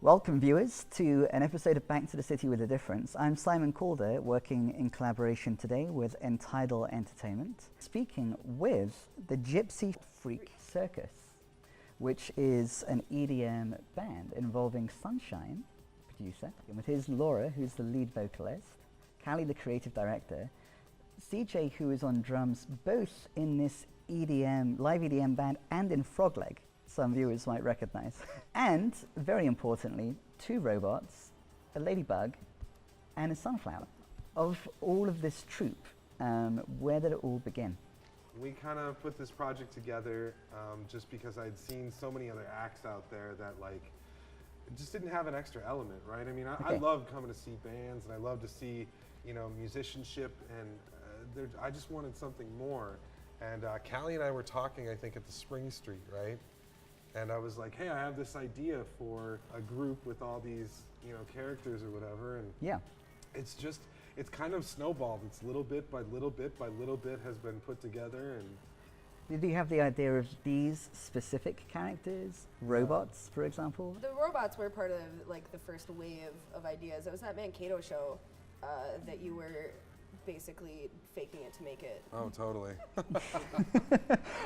Welcome viewers to an episode of Back to the City with a Difference. I'm Simon Calder, working in collaboration today with Entitled Entertainment, speaking with the GYPSE FREQ CIRCUS, which is an EDM band involving Sunshine, producer, and with his Laura, who's the lead vocalist, Callie, the creative director, CJ, who is on drums both in this EDM, live EDM band and in Frogleg, some viewers might recognize. And, very importantly, two robots, a ladybug, and a sunflower. Of all of this troupe, where did it all begin? We kind of put this project together just because I'd seen so many other acts out there that it just didn't have an extra element, right? I mean, I love coming to see bands and I love to see, musicianship, and I just wanted something more. And Callie and I were talking, I think, at the Spring Street, right? And I was like, hey, I have this idea for a group with all these, characters or whatever. And yeah, it's kind of snowballed. It's little bit by little bit by little bit has been put together. And did you have the idea of these specific characters, robots, for example? The robots were part of the first wave of ideas. It was that Mankato show that you were basically faking it to make it. Oh, totally.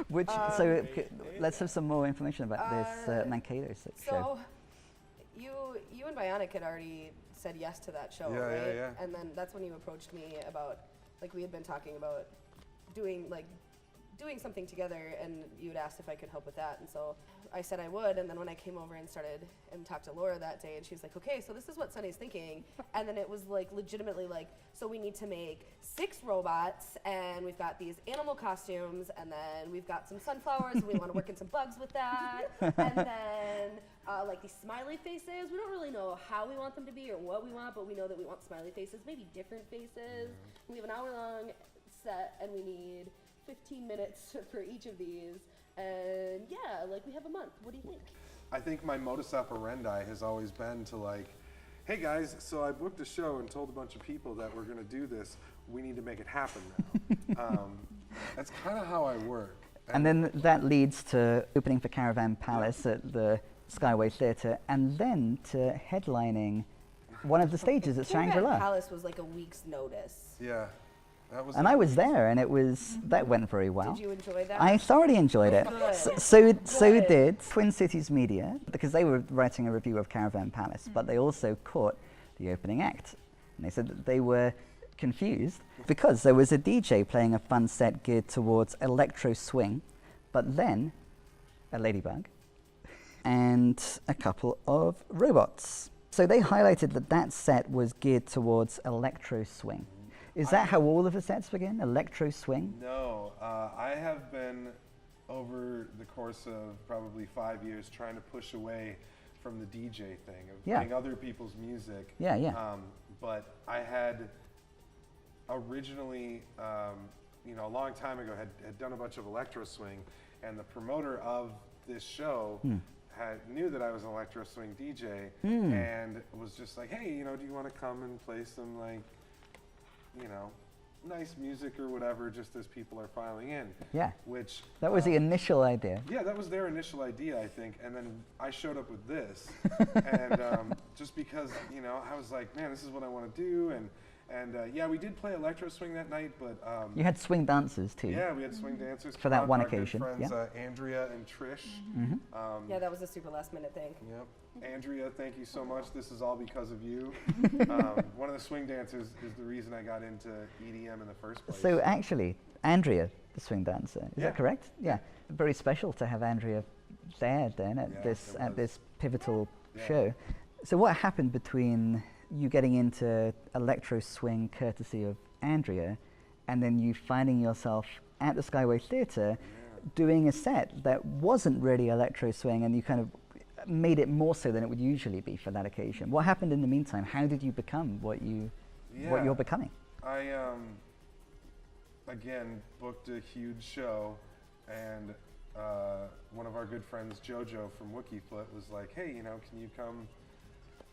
Which, let's have some more information about this Mankato show. So, you and Bionic had already said yes to that show, right? Yeah. And then that's when you approached me about, we had been talking about doing something together, and you had asked if I could help with that, and so I said I would. And then when I came over and started and talked to Laura that day, and she was like, okay, so this is what Sunny's thinking. And then it was legitimately so we need to make 6 robots, and we've got these animal costumes, and then we've got some sunflowers, and we want to work in some bugs with that. And then these smiley faces, we don't really know how we want them to be or what we want, but we know that we want smiley faces, maybe different faces. We have an hour-long set, and we need 15 minutes for each of these, and we have a month. What do you think? I think my modus operandi has always been to hey guys, so I booked a show and told a bunch of people that we're going to do this. We need to make it happen now. That's kind of how I work. And then that leads to opening for Caravan Palace at the Skyway Theatre, and then to headlining one of the stages at Shangri-La. Caravan Palace was a week's notice. Yeah. And I was there, and that went very well. Did you enjoy that? I thoroughly enjoyed it. So did Twin Cities Media, because they were writing a review of Caravan Palace, but they also caught the opening act. And they said that they were confused because there was a DJ playing a fun set geared towards electro swing, but then a ladybug and a couple of robots. So they highlighted that set was geared towards electro swing. Is that how all of the sets begin? Electro swing? No, I have been, over the course of probably 5 years, trying to push away from the DJ thing of playing other people's music. But I had originally, a long time ago, had done a bunch of electro swing, and the promoter of this show knew that I was an electro swing DJ, and was just like, hey, do you want to come and play some nice music or whatever, just as people are filing in. Yeah. Which that was the initial idea. Yeah, that was their initial idea, I think. And then I showed up with this, and just because I was like, man, this is what I want to do, and we did play electro swing that night, but you had swing dancers too. Yeah, we had swing dancers for that one our occasion. Good friends, Andrea and Trish. That was a super last minute thing. Yep. Andrea, thank you so much. This is all because of you. One of the swing dancers is the reason I got into EDM in the first place. So actually, Andrea, the swing dancer, is that correct? Yeah. Very special to have Andrea there then at this pivotal show. So what happened between you getting into electro swing courtesy of Andrea, and then you finding yourself at the Skyway Theatre doing a set that wasn't really electro swing, and you kind of made it more so than it would usually be for that occasion? What happened in the meantime? How did you become what you're becoming? I again booked a huge show, and one of our good friends, Jojo from Wookiefoot, was like, hey, can you come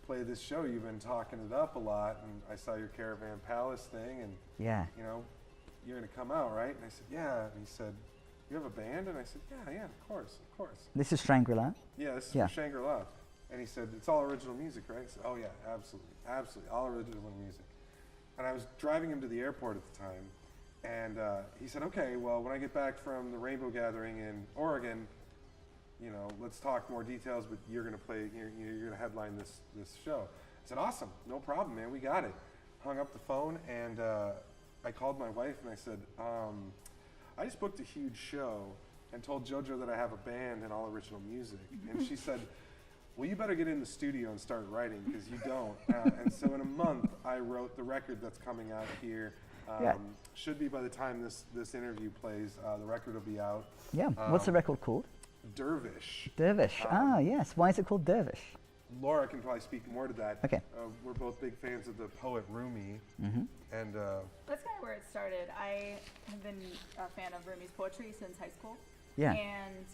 play this show? You've been talking it up a lot, and I saw your Caravan Palace thing, and you're gonna come out, right? And I said, yeah. And he said, you have a band? And I said, yeah, of course. This is Shangri-La? Yeah, this is for Shangri-La. And he said, it's all original music, right? I said, oh yeah, absolutely, absolutely, all original music. And I was driving him to the airport at the time, and he said, okay, well, when I get back from the Rainbow Gathering in Oregon, you know, let's talk more details, but you're gonna play, you're gonna headline this show. I said, awesome, no problem, man, we got it. Hung up the phone, and I called my wife and I said, I just booked a huge show and told JoJo that I have a band and all original music. And she said, well, you better get in the studio and start writing, because you don't. And so in a month, I wrote the record that's coming out here. Should be by the time this interview plays, the record will be out. Yeah, what's the record called? Dervish. Dervish, yes. Why is it called Dervish? Laura can probably speak more to that. Okay. We're both big fans of the poet Rumi. And that's kind of where it started. I have been a fan of Rumi's poetry since high school. Yeah. And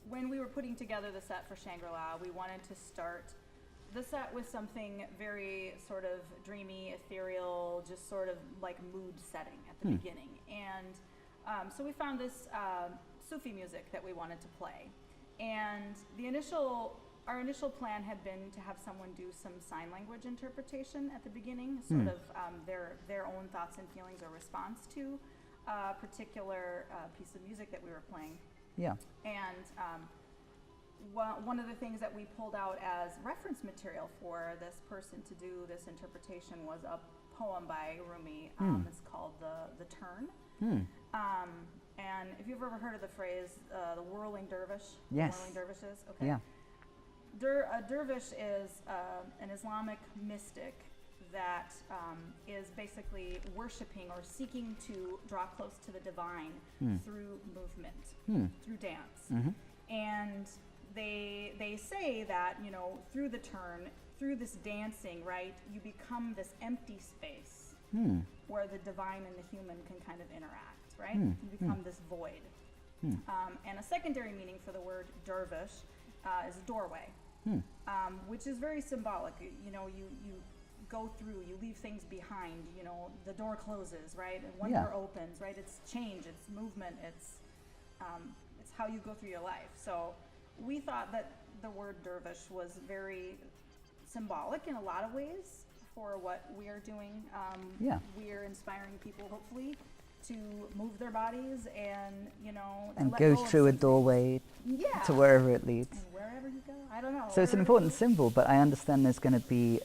when we were putting together the set for Shangri-La, we wanted to start the set with something very sort of dreamy, ethereal, just sort of like mood setting at the beginning. And so we found this Sufi music that we wanted to play. And our initial plan had been to have someone do some sign language interpretation at the beginning, sort of their own thoughts and feelings or response to a particular piece of music that we were playing. Yeah. And one of the things that we pulled out as reference material for this person to do this interpretation was a poem by Rumi. It's called The Turn. And if you've ever heard of the phrase, the whirling dervish? Yes. Whirling dervishes? Okay. Yeah. A dervish is an Islamic mystic that is basically worshiping or seeking to draw close to the divine through movement, through dance. And they say that, you know, through the turn, through this dancing, right, you become this empty space where the divine and the human can kind of interact, right? You become this void. And a secondary meaning for the word dervish is a doorway, which is very symbolic. You know, you go through, you leave things behind, you know, the door closes, right? And one door opens, right? It's change, it's movement, it's how you go through your life. So we thought that the word dervish was very symbolic in a lot of ways for what we are doing. We are inspiring people, hopefully, to move their bodies and, you know, And go through a doorway to wherever it leads. And wherever you go, I don't know. So it's an important symbol, but I understand there's going to be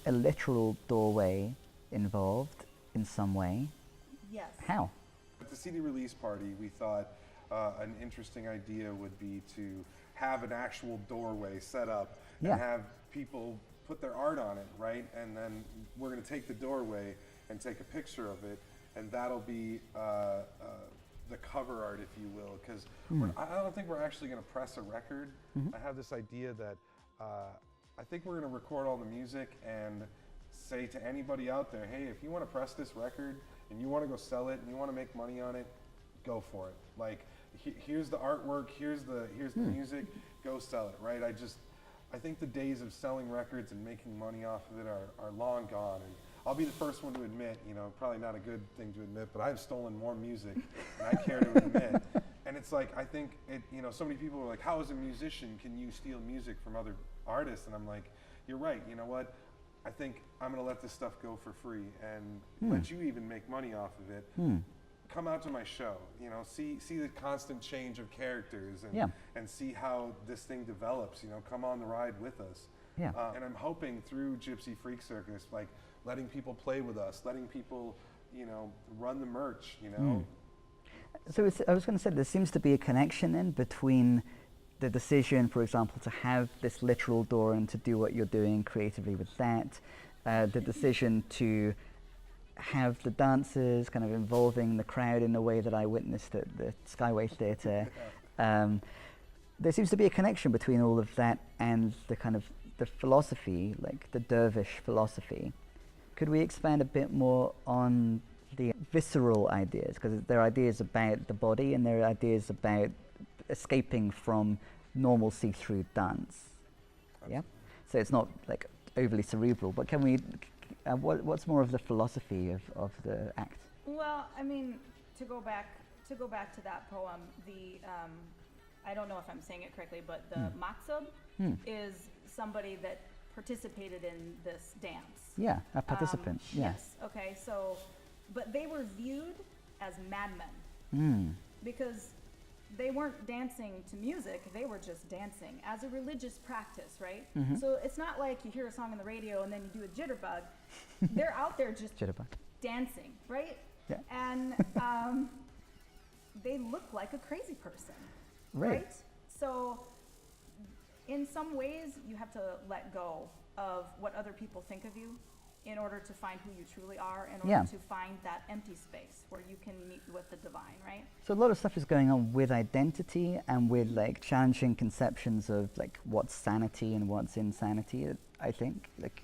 a literal doorway involved in some way. Yes. How? At the CD release party, we thought an interesting idea would be to have an actual doorway set up and have people put their art on it, right? And then we're going to take the doorway and take a picture of it, and that'll be the cover art, if you will, because I don't think we're actually going to press a record. I have this idea that I think we're going to record all the music and say to anybody out there, hey, if you want to press this record and you want to go sell it and you want to make money on it, go for it. Like, here's the artwork, here's the music, go sell it, right? I think the days of selling records and making money off of it are long gone. And I'll be the first one to admit, you know, probably not a good thing to admit, but I've stolen more music than I care to admit. And it's like, I think, you know, so many people are like, how as a musician can you steal music from other artists? And I'm like, you're right, you know what? I think I'm going to let this stuff go for free and let you even make money off of it. Come out to my show, you know, see the constant change of characters and see how this thing develops, you know, come on the ride with us. And I'm hoping through GYPSE FREQ CIRCUS, like letting people play with us, letting people, you know, run the merch, you know. So I was going to say, there seems to be a connection then between the decision, for example, to have this literal door and to do what you're doing creatively with that, the decision to have the dancers kind of involving the crowd in the way that I witnessed at the Skyway Theatre. There seems to be a connection between all of that and the kind of the philosophy, like the dervish philosophy. Could we expand a bit more on the visceral ideas? Because there are ideas about the body and there are ideas about escaping from normalcy through dance. Yeah? So it's not like overly cerebral, but can we, what's more of the philosophy of the act? Well, I mean, to go back to that poem, the I don't know if I'm saying it correctly, but the maksud is somebody that participated in this dance. Yeah, a participant. Yeah. Yes. Okay. So, but they were viewed as madmen Mm. because they weren't dancing to music, they were just dancing as a religious practice, right? So it's not like you hear a song on the radio and then you do a jitterbug. They're out there just Jitterbug. dancing, right? Yeah. And they look like a crazy person, Right. So in some ways, you have to let go of what other people think of you in order to find who you truly are, in order Yeah. to find that empty space where you can meet with the divine, right? So a lot of stuff is going on with identity and with like challenging conceptions of like what's sanity and what's insanity. I think like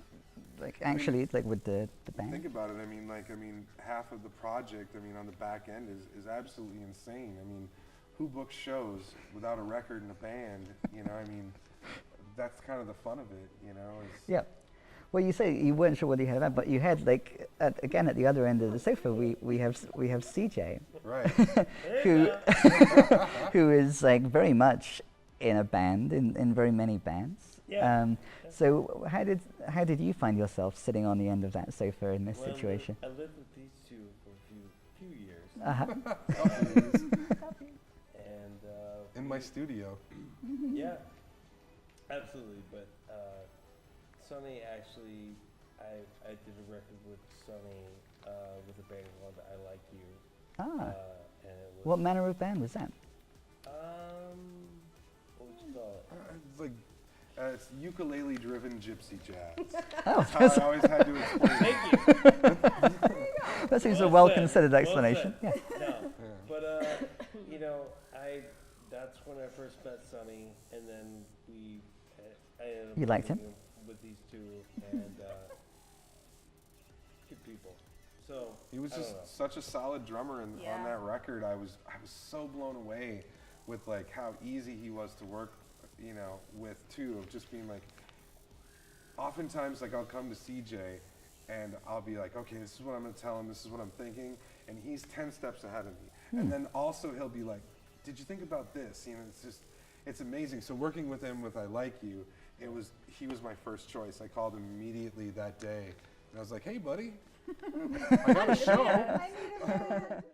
actually it's like with the band. Think about it. I mean, half of the project, on the back end is absolutely insane. I mean, who books shows without a record and a band? That's kind of the fun of it. Yeah. Well, you say you weren't sure whether you had that, but you had like again at the other end of the sofa we have CJ, Right. who is like very much in a band in very many bands. Yeah. So how did you find yourself sitting on the end of that sofa in this situation? I lived with these two for a few years, and In my studio. yeah, absolutely. But Sonny actually, I did a record with Sonny with a band called I Like You. And it was, What manner of band was that? what would you call it? It's like it's ukulele-driven gypsy jazz. Oh, That's how I always had to explain it. Thank you. that seems a Well well-considered said, explanation. well Yeah. No, but that's when I first met Sonny, and then I ended up You liked him? working with these two, and good people. So He was I don't just know. such a solid drummer Yeah. on that record. I was so blown away with like how easy he was to work, with too, of just being like, oftentimes like I'll come to CJ and I'll be like, okay, this is what I'm gonna tell him, this is what I'm thinking, and he's 10 steps ahead of me. And then also he'll be like, did you think about this? It's amazing. So working with him with I Like You, he was my first choice. I called him immediately that day and I was like, hey buddy, I got a show. I needed that.